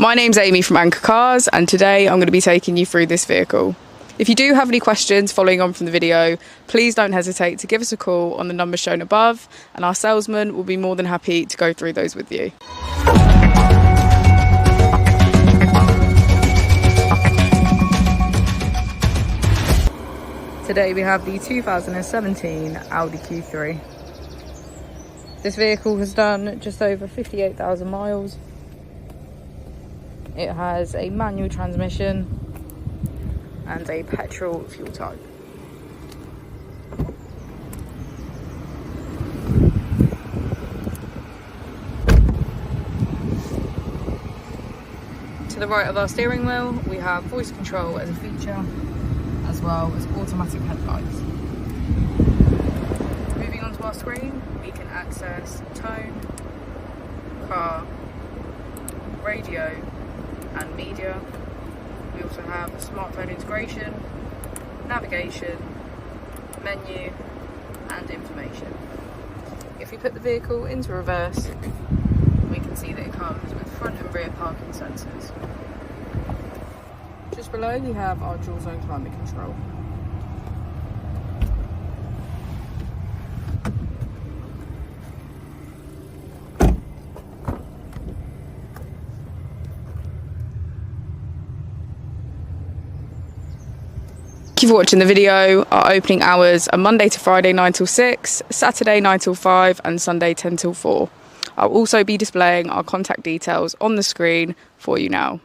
My name's Amy from Anchor Cars, and today I'm going to be taking you through this vehicle. If you do have any questions following on from the video, please don't hesitate to give us a call on the number shown above, and our salesman will be more than happy to go through those with you. Today we have the 2017 Audi Q3. This vehicle has done just over 58,000 miles. It has a manual transmission and a petrol fuel type. To the right of our steering wheel, we have voice control as a feature, as well as automatic headlights. Moving onto our screen, we can access tone, car, radio, and media. We also have smartphone integration, navigation, menu, and information. If we put the vehicle into reverse, we can see that it comes with front and rear parking sensors. Just below we have our dual zone climate control. Thank you for watching the video. Our opening hours are Monday to Friday 9 till 6, Saturday 9 till 5 and Sunday 10 till 4. I'll also be displaying our contact details on the screen for you now.